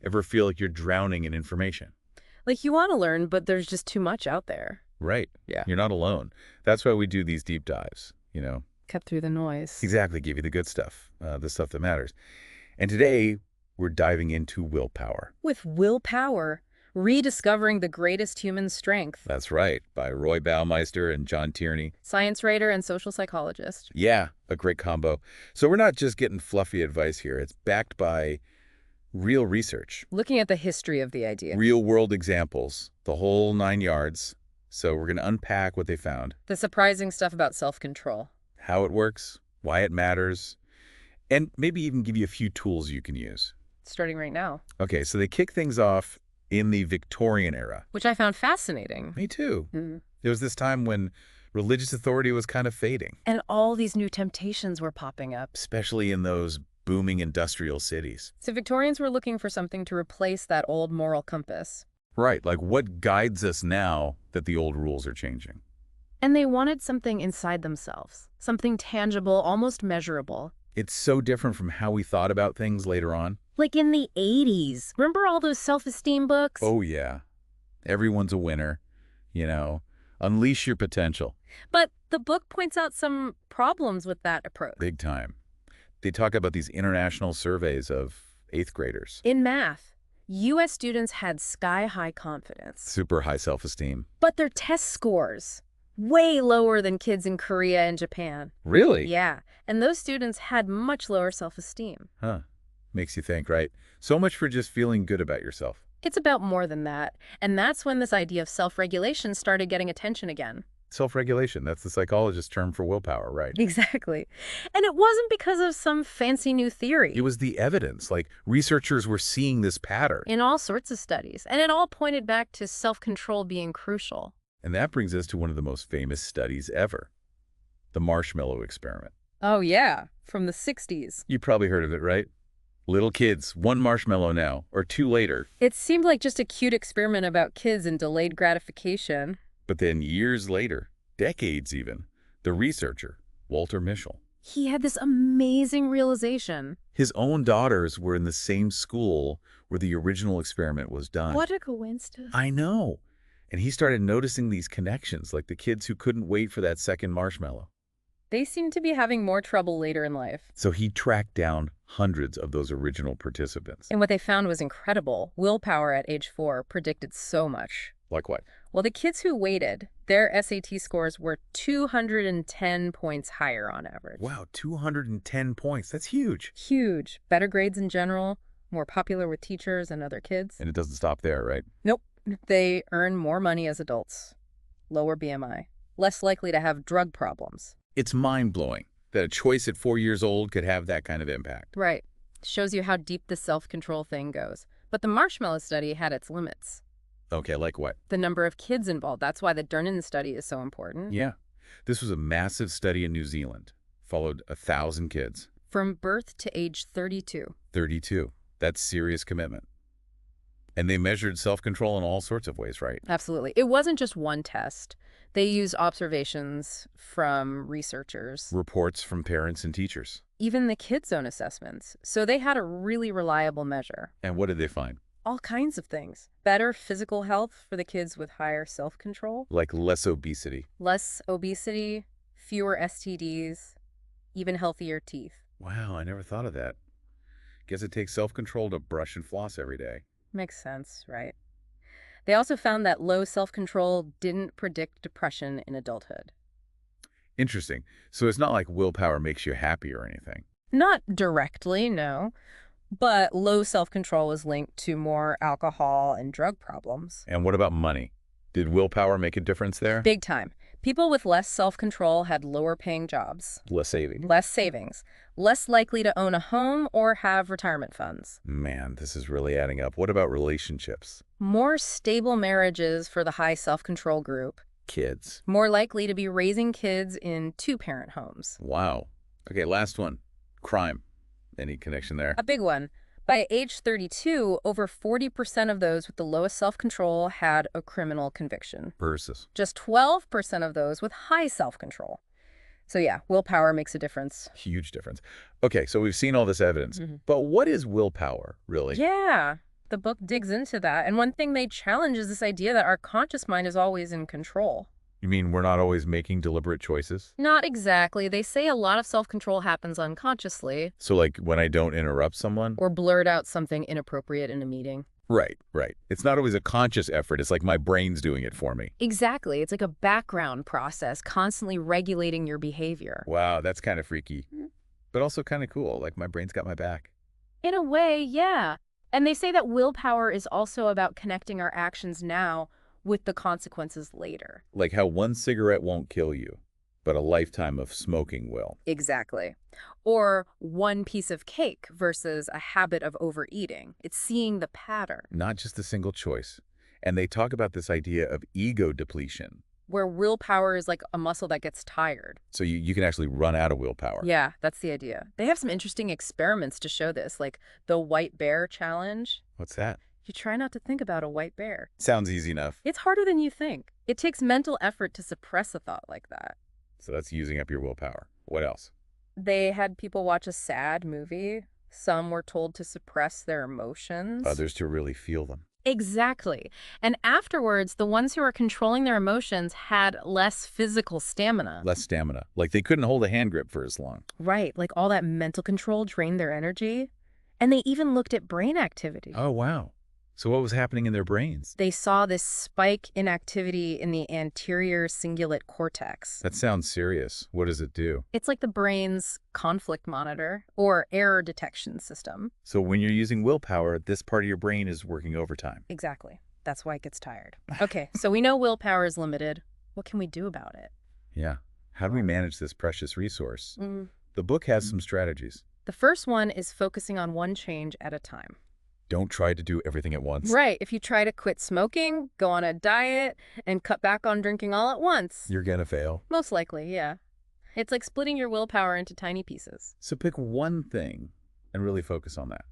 Ever feel like you're drowning in information? Like you want to learn, but there's just too much out there. Right. Yeah. You're not alone. That's why we do these deep dives, Cut through the noise. Exactly, give you the good stuff, the stuff that matters. And today, we're diving into willpower. With Willpower, Rediscovering the Greatest Human Strength. That's right, by Baumeister and John Tierney. Science writer and social psychologist. Yeah, a great combo. So we're not just getting fluffy advice here. It's backed by real research. Looking at the history of the idea. Real-world examples, the whole 9 yards. So we're going to unpack what they found. The surprising stuff about self-control. How it works, why it matters, and maybe even give you a few tools you can use. Starting right now. Okay, so they kick things off in the Victorian era. Which I found fascinating. Me too. Mm-hmm. There was this time when religious authority was kind of fading. And all these new temptations were popping up. Especially in those booming industrial cities. So Victorians were looking for something to replace that old moral compass. Right, like what guides us now that the old rules are changing? And they wanted something inside themselves. Something tangible, almost measurable. It's so different from how we thought about things later on. Like in the 80s. Remember all those self-esteem books? Oh, yeah. Everyone's a winner. Unleash your potential. But the book points out some problems with that approach. Big time. They talk about these international surveys of 8th graders. In math, U.S. students had sky-high confidence. Super high self-esteem. But their test scores, way lower than kids in Korea and Japan. Really? Yeah, and those students had much lower self-esteem. Huh. Makes you think, right? So much for just feeling good about yourself. It's about more than that, and that's when this idea of self-regulation started getting attention again. Self-regulation, that's the psychologist's term for willpower, right? Exactly. And it wasn't because of some fancy new theory. It was the evidence. Like, researchers were seeing this pattern. In all sorts of studies, and it all pointed back to self-control being crucial. And that brings us to one of the most famous studies ever, the marshmallow experiment. Oh, yeah, from the 60s. You probably heard of it, right? Little kids, 1 marshmallow now, or 2 later. It seemed like just a cute experiment about kids and delayed gratification. But then years later, decades even, the researcher, Walter Mischel, he had this amazing realization. His own daughters were in the same school where the original experiment was done. What a coincidence. I know. And he started noticing these connections, like the kids who couldn't wait for that second marshmallow. They seemed to be having more trouble later in life. So he tracked down hundreds of those original participants. And what they found was incredible. Willpower at age 4 predicted so much. Like what? Well, the kids who waited, their SAT scores were 210 points higher on average. Wow, 210 points. That's huge. Huge. Better grades in general, more popular with teachers and other kids. And it doesn't stop there, right? Nope. They earn more money as adults. Lower BMI. Less likely to have drug problems. It's mind-blowing that a choice at 4 years old could have that kind of impact. Right. Shows you how deep the self-control thing goes. But the marshmallow study had its limits. Okay, like what? The number of kids involved. That's why the Durnin study is so important. Yeah. This was a massive study in New Zealand. Followed 1,000 kids. From birth to age 32. 32. That's serious commitment. And they measured self-control in all sorts of ways, right? Absolutely. It wasn't just one test. They used observations from researchers. Reports from parents and teachers. Even the kids' own assessments. So they had a really reliable measure. And what did they find? All kinds of things. Better physical health for the kids with higher self-control. Like less obesity. Less obesity, fewer STDs, even healthier teeth. Wow, I never thought of that. Guess it takes self-control to brush and floss every day. Makes sense, right? They also found that low self-control didn't predict depression in adulthood. Interesting. So it's not like willpower makes you happy or anything. Not directly, no. But low self-control was linked to more alcohol and drug problems. And what about money? Did willpower make a difference there? Big time. People with less self-control had lower paying jobs. Less saving. Less savings. Less likely to own a home or have retirement funds. Man, this is really adding up. What about relationships? More stable marriages for the high self-control group. Kids. More likely to be raising kids in 2-parent homes. Wow. Okay, last one. Crime. Any connection there? A big one. By age 32, over 40% of those with the lowest self-control had a criminal conviction. Versus. Just 12% of those with high self-control. So yeah, willpower makes a difference. Huge difference. Okay, so we've seen all this evidence. But what is willpower, really? Yeah. The book digs into that. And one thing they challenge is this idea that our conscious mind is always in control. You mean we're not always making deliberate choices? Not exactly. They say a lot of self-control happens unconsciously, So like when I don't interrupt someone? or blurt out something inappropriate in a meeting. Right, right. It's not always a conscious effort. It's like my brain's doing it for me. Exactly. It's like a background process, constantly regulating your behavior. Wow, that's kind of freaky. But also kind of cool. Like my brain's got my back. In a way, yeah. And they say that willpower is also about connecting our actions now with the consequences later. Like how one cigarette won't kill you, but a lifetime of smoking will. Exactly. Or one piece of cake versus a habit of overeating. It's seeing the pattern, Not just a single choice. And they talk about this idea of ego depletion. where willpower is like a muscle that gets tired. So you can actually run out of willpower. Yeah, that's the idea. They have some interesting experiments to show this, like the white bear challenge. What's that? You try not to think about a white bear. Sounds easy enough. It's harder than you think. It takes mental effort to suppress a thought like that. So that's using up your willpower. What else? They had people watch a sad movie. Some were told to suppress their emotions. Others to really feel them. Exactly. And afterwards, the ones who were controlling their emotions had less physical stamina. Less stamina. Like they couldn't hold a hand grip for as long. Right, like all that mental control drained their energy. And they even looked at brain activity. Oh, wow. So what was happening in their brains? They saw this spike in activity in the anterior cingulate cortex. That sounds serious. What does it do? It's like the brain's conflict monitor or error detection system. So when you're using willpower, this part of your brain is working overtime. Exactly. That's why it gets tired. Okay, so we know willpower is limited. What can we do about it? Yeah. How do we manage this precious resource? The book has some strategies. The first one is focusing on one change at a time. Don't try to do everything at once. Right. If you try to quit smoking, go on a diet, and cut back on drinking all at once. You're gonna fail. Most likely, yeah. It's like splitting your willpower into tiny pieces. So pick one thing and really focus on that.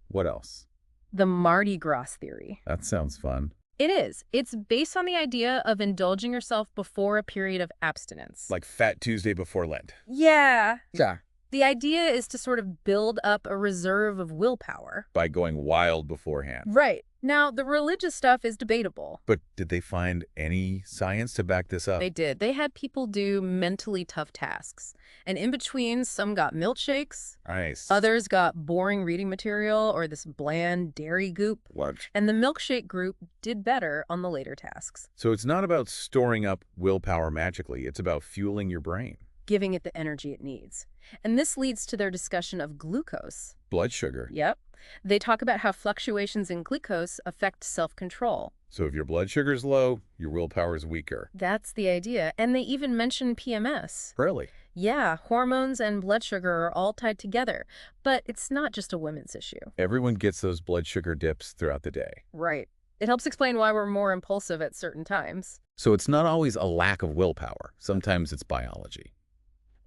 What else? The Mardi Gras theory. That sounds fun. It is. It's based on the idea of indulging yourself before a period of abstinence. Like Fat Tuesday before Lent. Yeah. Yeah. The idea is to sort of build up a reserve of willpower. By going wild beforehand. Right. Now, the religious stuff is debatable. But did they find any science to back this up? They did. They had people do mentally tough tasks. And in between, some got milkshakes. Nice. Others got boring reading material or this bland dairy goop. What? And the milkshake group did better on the later tasks, So it's not about storing up willpower magically. It's about fueling your brain. giving it the energy it needs. And this leads to their discussion of glucose. Blood sugar. Yep. They talk about how fluctuations in glucose affect self-control. So if your blood sugar's low, your willpower is weaker. That's the idea. And they even mention PMS. Really? Yeah, hormones and blood sugar are all tied together. But it's not just a women's issue. Everyone gets those blood sugar dips throughout the day. Right. It helps explain why we're more impulsive at certain times. So it's not always a lack of willpower. Sometimes it's biology.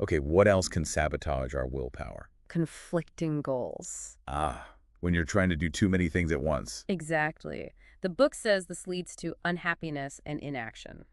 Okay, what else can sabotage our willpower? Conflicting goals. When you're trying to do too many things at once. Exactly. The book says this leads to unhappiness and inaction.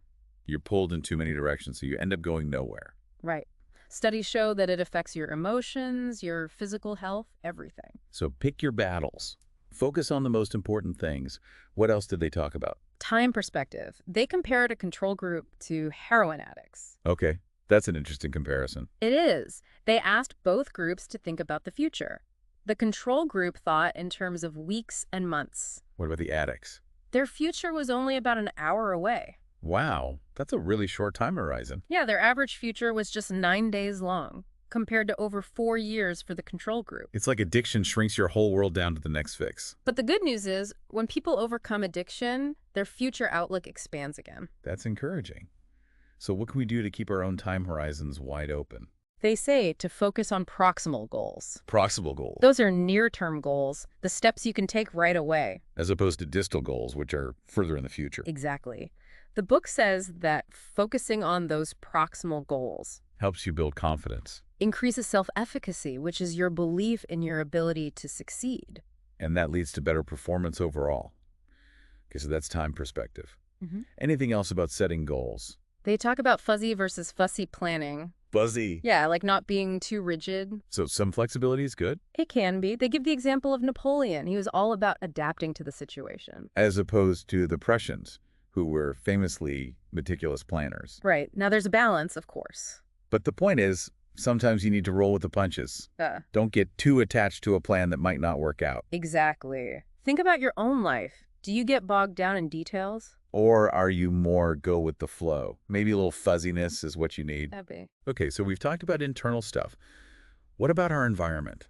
You're pulled in too many directions, so you end up going nowhere. Right. Studies show that it affects your emotions, your physical health, everything. So pick your battles. Focus on the most important things. What else did they talk about? Time perspective. They compared a control group to heroin addicts. Okay, that's an interesting comparison. It is. They asked both groups to think about the future. The control group thought in terms of weeks and months. What about the addicts? Their future was only about an hour away. Wow, that's a really short time horizon. Yeah, their average future was just 9 days long, compared to over 4 years for the control group. It's like addiction shrinks your whole world down to the next fix. But the good news is, when people overcome addiction, their future outlook expands again. That's encouraging. So what can we do to keep our own time horizons wide open? They say to focus on proximal goals. Proximal goals. Those are near-term goals, the steps you can take right away. As opposed to distal goals, which are further in the future. Exactly. The book says that focusing on those proximal goals Helps you build confidence. increases self-efficacy, which is your belief in your ability to succeed. And that leads to better performance overall. Okay, so that's time perspective. Mhm. Anything else about setting goals? They talk about fuzzy versus fussy planning. Fuzzy. Yeah, like not being too rigid. So some flexibility is good, It can be. They give the example of Napoleon. He was all about adapting to the situation. as opposed to the Prussians, who were famously meticulous planners. Right. Now there's a balance, of course. But the point is, sometimes you need to roll with the punches. Don't get too attached to a plan that might not work out. Exactly. Think about your own life. Do you get bogged down in details? Or are you more go with the flow? Maybe a little fuzziness is what you need. That'd be. Okay, so we've talked about internal stuff. What about our environment?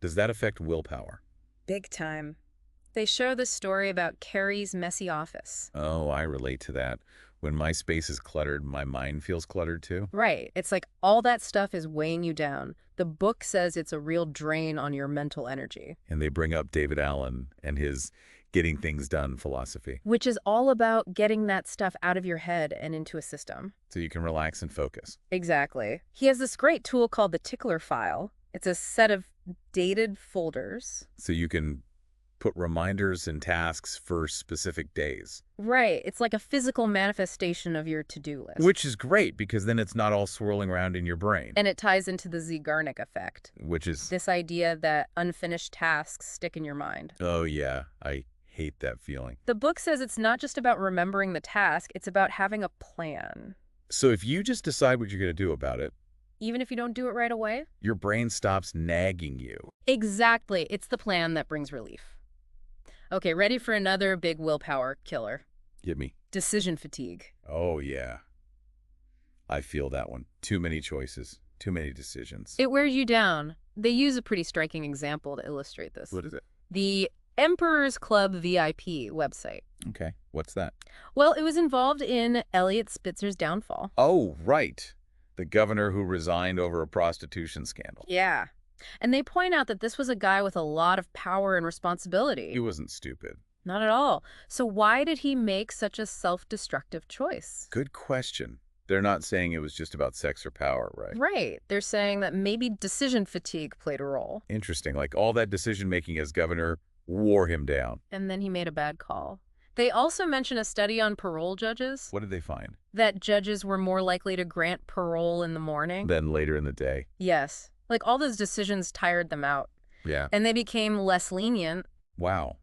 Does that affect willpower? Big time. They show the story about Carrie's messy office. Oh, I relate to that. When my space is cluttered, my mind feels cluttered too. Right. It's like all that stuff is weighing you down. The book says it's a real drain on your mental energy. And they bring up David Allen and his getting things done philosophy. Which is all about getting that stuff out of your head and into a system. So you can relax and focus. Exactly. He has this great tool called the tickler file. It's a set of dated folders. So you can put reminders and tasks for specific days. Right. It's like a physical manifestation of your to-do list. Which is great because then it's not all swirling around in your brain. And it ties into the Zeigarnik effect. Which is... This idea that unfinished tasks stick in your mind. Oh, yeah. I hate that feeling. The book says it's not just about remembering the task, it's about having a plan. So if you just decide what you're going to do about it, Even if you don't do it right away? your brain stops nagging you. Exactly. It's the plan that brings relief. Okay, ready for another big willpower killer. Get me. Decision fatigue. Oh, yeah. I feel that one. Too many choices. Too many decisions. It wears you down. They use a pretty striking example to illustrate this. What is it? The Emperor's Club VIP website. Okay. What's that? Well, it was involved in Eliot Spitzer's downfall. Oh, right. The governor who resigned over a prostitution scandal. Yeah. And they point out that this was a guy with a lot of power and responsibility. He wasn't stupid. Not at all. So why did he make such a self-destructive choice? Good question. They're not saying it was just about sex or power, right? Right. They're saying that maybe decision fatigue played a role. Interesting. Like all that decision-making as governor wore him down. And then he made a bad call. They also mention a study on parole judges. What did they find? That judges were more likely to grant parole in the morning. Then later in the day. Yes. Like all those decisions tired them out. Yeah. And they became less lenient. Wow.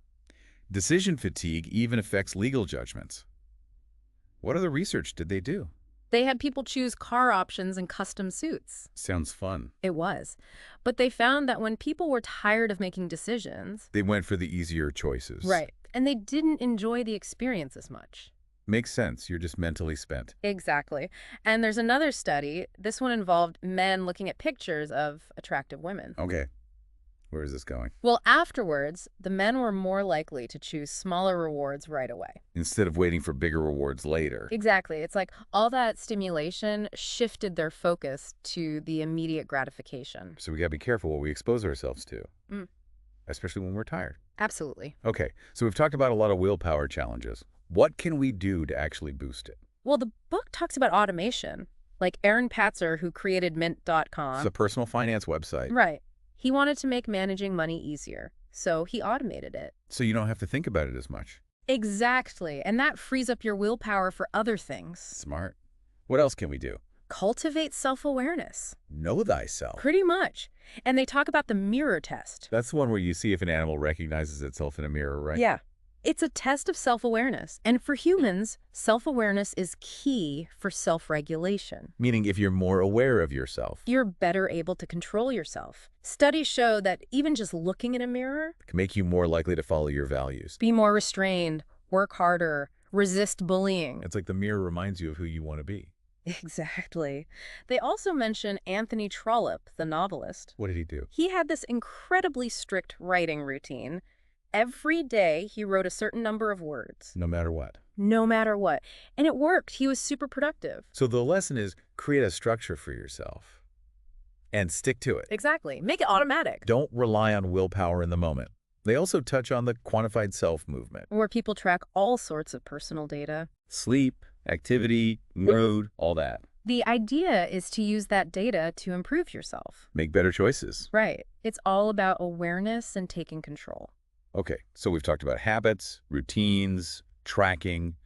Decision fatigue even affects legal judgments. What other research did they do? They had people choose car options and custom suits. Sounds fun. It was. But they found that when people were tired of making decisions... They went for the easier choices. Right. And they didn't enjoy the experience as much. Makes sense. You're just mentally spent. Exactly. And there's another study. This one involved men looking at pictures of attractive women. Okay. Where is this going? Well, afterwards, the men were more likely to choose smaller rewards right away. Instead of waiting for bigger rewards later. Exactly. It's like all that stimulation shifted their focus to the immediate gratification. So we got to be careful what we expose ourselves to. Mm. Especially when we're tired. Absolutely. Okay, so we've talked about a lot of willpower challenges. What can we do to actually boost it? Well, the book talks about automation. Like Aaron Patzer, who created Mint.com. It's a personal finance website. Right. He wanted to make managing money easier, so he automated it. So you don't have to think about it as much. Exactly. And that frees up your willpower for other things. Smart. What else can we do? Cultivate self-awareness. Know thyself. Pretty much. And they talk about the mirror test. That's the one where you see if an animal recognizes itself in a mirror, right? Yeah. It's a test of self-awareness. And for humans, self-awareness is key for self-regulation. Meaning if you're more aware of yourself. You're better able to control yourself. Studies show that even just looking in a mirror Can make you more likely to follow your values. be more restrained, work harder, resist bullying. It's like the mirror reminds you of who you want to be. Exactly. They also mention Anthony Trollope, the novelist. What did he do? He had this incredibly strict writing routine. Every day, he wrote a certain number of words. No matter what. No matter what. And it worked. He was super productive. So the lesson is create a structure for yourself and stick to it. Exactly. Make it automatic. Don't rely on willpower in the moment. They also touch on the quantified self movement. Where people track all sorts of personal data. Sleep, activity, mood, all that. The idea is to use that data to improve yourself. Make better choices. Right. It's all about awareness and taking control. Okay, so we've talked about habits, routines, tracking.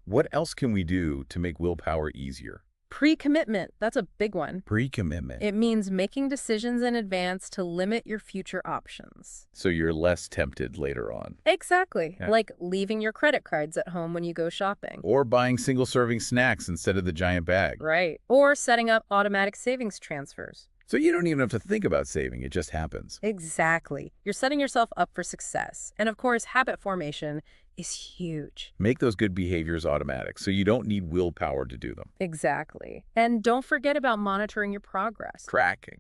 What else can we do to make willpower easier? Pre-commitment, that's a big one. Pre-commitment. It means making decisions in advance to limit your future options. So you're less tempted later on. Exactly. Yeah. Like leaving your credit cards at home when you go shopping. Or buying single-serving snacks instead of the giant bag. Right. Or setting up automatic savings transfers. So you don't even have to think about saving. It just happens. Exactly. You're setting yourself up for success. And of course, habit formation is huge. Make those good behaviors automatic so you don't need willpower to do them. Exactly. And don't forget about monitoring your progress. Tracking.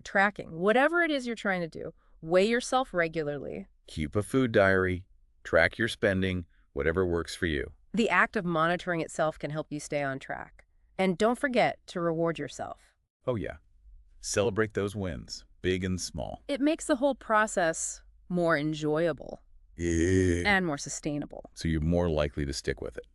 Whatever it is you're trying to do, weigh yourself regularly. Keep a food diary. Track your spending, whatever works for you. The act of monitoring itself can help you stay on track. And don't forget to reward yourself. Oh, yeah. Celebrate those wins, big and small. It makes the whole process more enjoyable. Yeah. And more sustainable. So you're more likely to stick with it.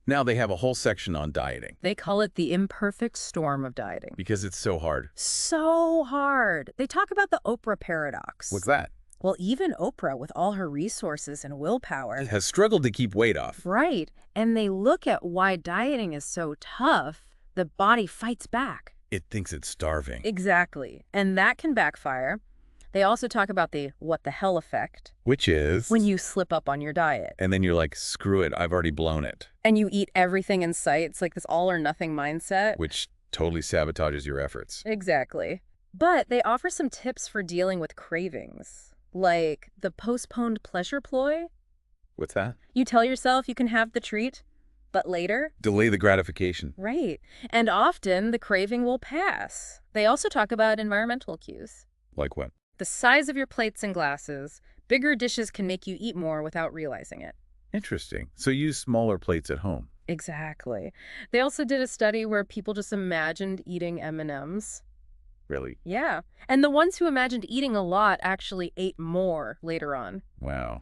Now they have a whole section on dieting. They call it the imperfect storm of dieting. Because it's so hard. So hard. They talk about the Oprah paradox. What's that? Well, even Oprah, with all her resources and willpower, Has struggled to keep weight off. right. And they look at why dieting is so tough, the body fights back. It thinks it's starving. Exactly. And that can backfire. They also talk about the what the hell effect. Which is? When you slip up on your diet. And then you're like, screw it, I've already blown it. And you eat everything in sight. It's like this all or nothing mindset. Which totally sabotages your efforts. Exactly. But they offer some tips for dealing with cravings, like the postponed pleasure ploy. What's that? You tell yourself you can have the treat, but later. Delay the gratification. Right. And often the craving will pass. They also talk about environmental cues. Like what? The size of your plates and glasses. Bigger dishes can make you eat more without realizing it. Interesting. So use smaller plates at home. Exactly. They also did a study where people just imagined eating M&Ms. Really? Yeah. And the ones who imagined eating a lot actually ate more later on. Wow.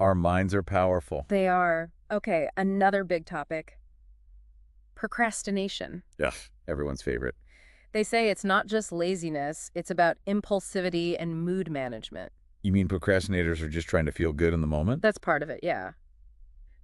Our minds are powerful. They are. Okay, another big topic. Procrastination. Yeah, everyone's favorite. They say it's not just laziness, it's about impulsivity and mood management. You mean procrastinators are just trying to feel good in the moment? That's part of it, yeah.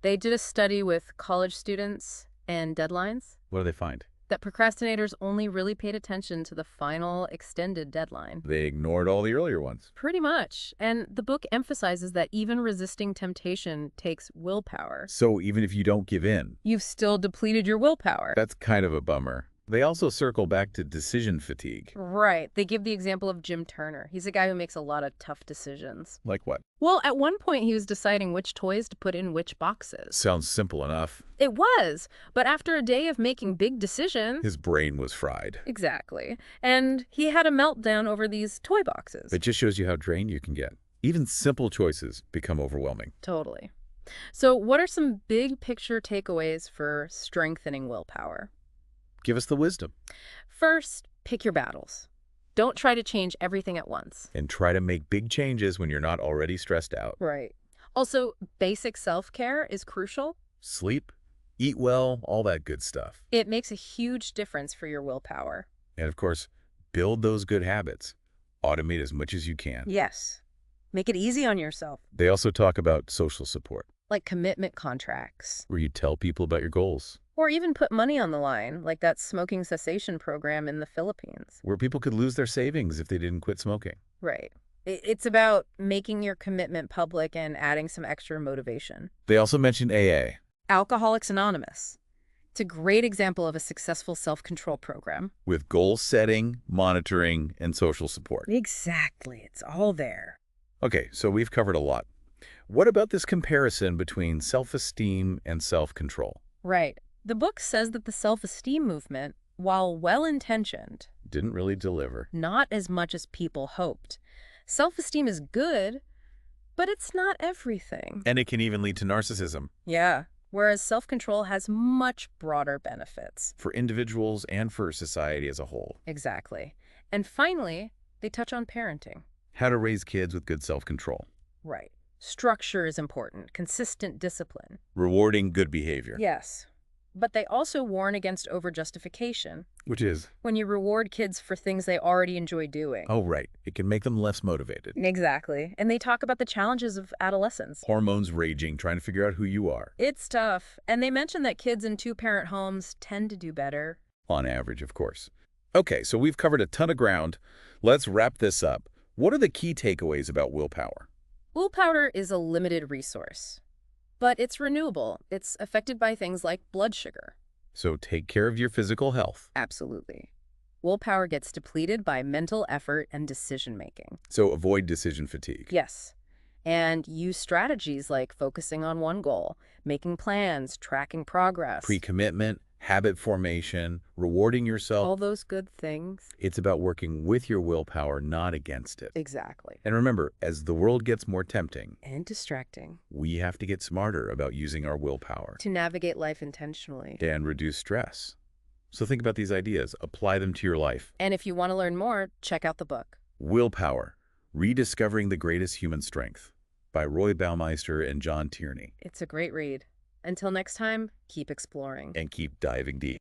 They did a study with college students and deadlines. What do they find? That procrastinators only really paid attention to the final extended deadline. They ignored all the earlier ones. Pretty much. And the book emphasizes that even resisting temptation takes willpower. So even if you don't give in, You've still depleted your willpower. that's kind of a bummer. They also circle back to decision fatigue. Right. They give the example of Jim Turner. He's a guy who makes a lot of tough decisions. Like what? Well, at one point he was deciding which toys to put in which boxes. Sounds simple enough. It was. But after a day of making big decisions... His brain was fried. Exactly. And he had a meltdown over these toy boxes. It just shows you how drained you can get. Even simple choices become overwhelming. Totally. So what are some big picture takeaways for strengthening willpower? Give us the wisdom. First, pick your battles. Don't try to change everything at once. And try to make big changes when you're not already stressed out. Right. Also, basic self-care is crucial. Sleep, eat well, all that good stuff. It makes a huge difference for your willpower. And of course, build those good habits. Automate as much as you can. Yes. Make it easy on yourself. They also talk about social support, Like commitment contracts. where you tell people about your goals, Or even put money on the line, like that smoking cessation program in the Philippines. where people could lose their savings if they didn't quit smoking. Right. It's about making your commitment public and adding some extra motivation. They also mentioned AA. Alcoholics Anonymous. It's a great example of a successful self-control program. With goal setting, monitoring, and social support. Exactly. It's all there. Okay, so we've covered a lot. What about this comparison between self-esteem and self-control? Right. The book says that the self-esteem movement, while well-intentioned, Didn't really deliver. not as much as people hoped. Self-esteem is good, but it's not everything. And it can even lead to narcissism Yeah. Whereas self-control has much broader benefits. for individuals and for society as a whole. Exactly. And finally, they touch on parenting. How to raise kids with good self-control. Right. Structure is important, consistent discipline. Rewarding good behavior. Yes. But they also warn against over-justification. Which is, When you reward kids for things they already enjoy doing. oh right, it can make them less motivated. Exactly. And they talk about the challenges of adolescence. Hormones raging, trying to figure out who you are. It's tough. And they mention that kids in two-parent homes tend to do better. On average, of course. Okay, so we've covered a ton of ground. Let's wrap this up. What are the key takeaways about willpower? Willpower is a limited resource, but it's renewable. It's affected by things like blood sugar. So take care of your physical health. Absolutely. Willpower gets depleted by mental effort and decision-making. So avoid decision fatigue. Yes. And use strategies like focusing on one goal, making plans, tracking progress. Pre-commitment, habit formation, rewarding yourself. All those good things. It's about working with your willpower, not against it. Exactly. And remember, as the world gets more tempting, And distracting. we have to get smarter about using our willpower To navigate life intentionally. and reduce stress. So think about these ideas, apply them to your life. And if you want to learn more, check out the book. Willpower, Rediscovering the Greatest Human Strength by Baumeister and John Tierney. It's a great read. Until next time, keep exploring. And keep diving deep.